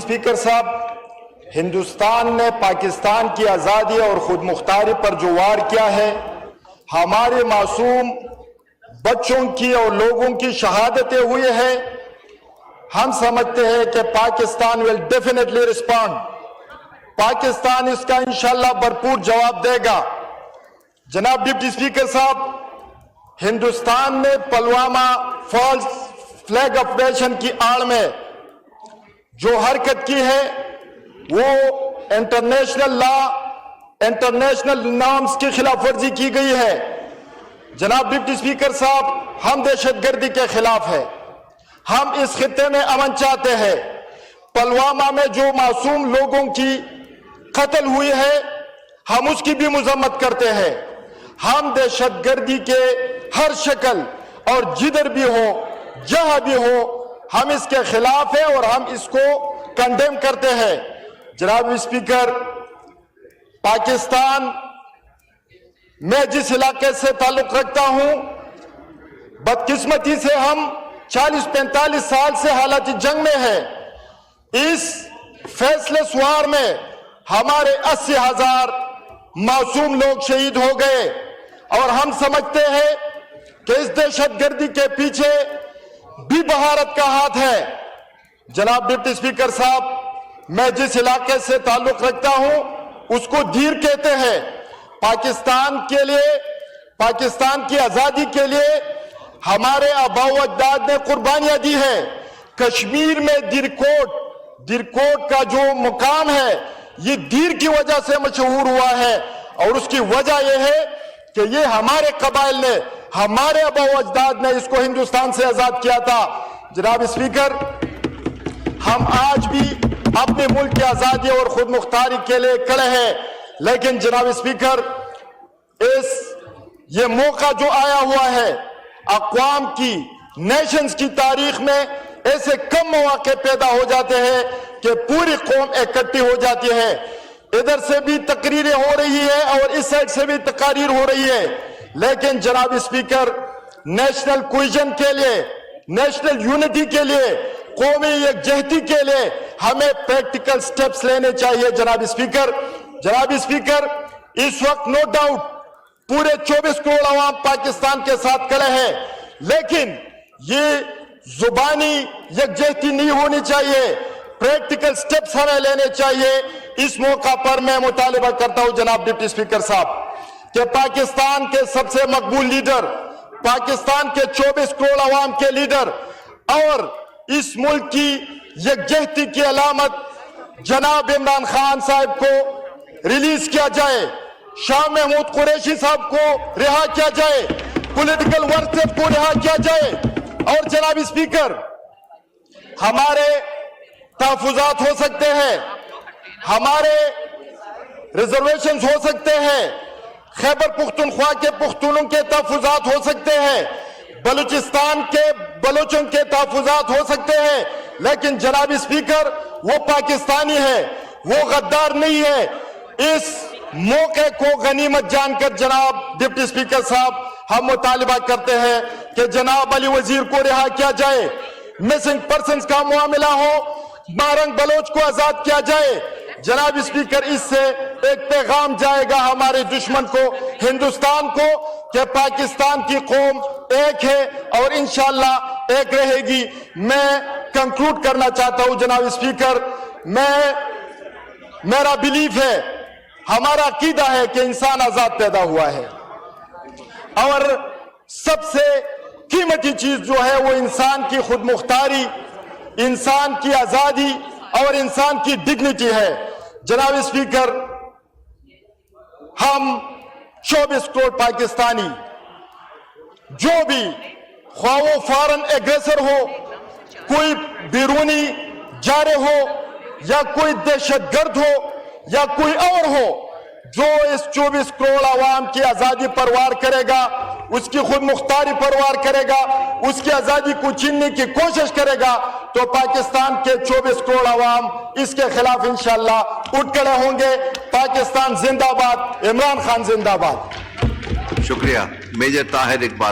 Speaker साहब, हिंदुस्तान ने पाकिस्तान की आज़ादी और खुद मुख्तारी पर जो वार किया है, हमारे मासूम बच्चों की और लोगों की शहादतें हुई है। हम समझते हैं कि Pakistan will definitely respond. Pakistan इसका इंशाल्लाह भरपूर जवाब देगा। जनाब डिप्टी स्पीकर साहब, हिंदुस्तान ने पुलवामा फॉल्स फ्लैग ऑपरेशन की आड़ में जो हरकत की है वो इंटरनेशनल लॉ, इंटरनेशनल नॉर्म्स की खिलाफ वर्जी की गई है। जनाब डिप्टी स्पीकर साहब, हम दहशतगर्दी के खिलाफ है। हम इस खित्ते में अमन चाहते हैं। पुलवामा में जो मासूम लोगों की कत्ल हुई है, हम उसकी भी मजम्मत करते हैं। हम दहशतगर्दी के हर शक्ल और जिधर भी हो, जहां भी हो, हम इसके खिलाफ है और हम इसको कंडेम करते हैं। जनाब स्पीकर, पाकिस्तान मैं जिस इलाके से ताल्लुक रखता हूं, बदकिस्मती से हम 40-45 साल से हालात जंग में है। इस फैसले सुवार में हमारे 80,000 मासूम लोग शहीद हो गए और हम समझते हैं कि इस दहशतगर्दी के पीछे भी भारत का हाथ है। जनाब डिप्टी स्पीकर साहब, मैं जिस इलाके से ताल्लुक रखता हूं उसको धीर कहते हैं। पाकिस्तान के लिए, पाकिस्तान की आजादी के लिए हमारे आबाओ अजदाद ने कुर्बानियां दी है। कश्मीर में दिरकोट का जो मुकाम है, ये दीर की वजह से मशहूर हुआ है और उसकी वजह यह है कि ये हमारे कबाइल ने, हमारे आबाओ अजदाद ने इसको हिंदुस्तान से आजाद किया था। जनाब स्पीकर, हम आज भी अपने मुल्क की आजादी और खुद मुख्तारी के लिए खड़े हैं, लेकिन जनाब स्पीकर, ये मौका जो आया हुआ है, अक़वाम की, नेशंस की तारीख में ऐसे कम मौके पैदा हो जाते हैं कि पूरी कौम इकट्ठी हो जाती है। इधर से भी तकरीरें हो रही है और इस साइड से भी तकारीर हो रही है, लेकिन जनाब स्पीकर, नेशनल कोहेजन के लिए, नेशनल यूनिटी के लिए, कौमी यकजहती के लिए हमें प्रैक्टिकल स्टेप्स लेने चाहिए। जनाब स्पीकर, इस वक्त नो डाउट पूरे 24 करोड़ अवाम पाकिस्तान के साथ खड़े हैं, लेकिन ये जुबानी यकजहती नहीं होनी चाहिए। प्रैक्टिकल स्टेप्स हमें लेने चाहिए। इस मौका पर मैं मुतालिबा करता हूं जनाब डिप्टी स्पीकर साहब कि पाकिस्तान के सबसे मकबूल लीडर, पाकिस्तान के 24 करोड़ अवाम के लीडर और इस मुल्क की यकजहती की अलामत जनाब इमरान खान साहब को रिलीज किया जाए, शाह महमूद कुरैशी साहब को रिहा किया जाए, पॉलिटिकल वर्कर्स को रिहा किया जाए। और जनाब स्पीकर, हमारे तहफुजात हो सकते हैं, हमारे रिजर्वेशन हो सकते हैं, खैबर पुख्तनख्वा के पुख्तूनों के तहफुजात हो सकते हैं, बलूचिस्तान के बलोचों के तहफुजात हो सकते हैं, लेकिन जनाब स्पीकर, वो पाकिस्तानी है, वो गद्दार नहीं है। इस मौके को गनीमत जानकर जनाब डिप्टी स्पीकर साहब, हम मुतालिबा करते हैं कि जनाब अली वजीर को रिहा किया जाए, मिसिंग पर्सन्स का मामला हो, बारंग बलोच को आजाद किया जाए। जनाब स्पीकर, इससे एक पैगाम जाएगा हमारे दुश्मन को, हिंदुस्तान को, कि पाकिस्तान की कौम एक है और इंशाअल्लाह एक रहेगी। मैं कंक्लूड करना चाहता हूं जनाब स्पीकर, मेरा बिलीफ है, हमारा अकीदा है कि इंसान आजाद पैदा हुआ है और सबसे कीमती चीज जो है वो इंसान की खुद मुख्तारी, इंसान की आजादी और इंसान की डिग्निटी है। जनाब स्पीकर, हम 24 करोड़ पाकिस्तानी, जो भी ख्वाह वो फॉरेन एग्रेसर हो, कोई बैरूनी जारे हो या कोई दहशतगर्द हो या कोई और हो, जो इस 24 करोड़ आवाम की आजादी पर वार करेगा, उसकी खुद मुख्तारी पर वार करेगा, उसकी आजादी को छीनने की कोशिश करेगा, तो पाकिस्तान के 24 करोड़ आवाम इसके खिलाफ इंशाअल्लाह उठ खड़े होंगे। पाकिस्तान जिंदाबाद, इमरान खान जिंदाबाद। शुक्रिया। मेजर ताहिर इकबाल।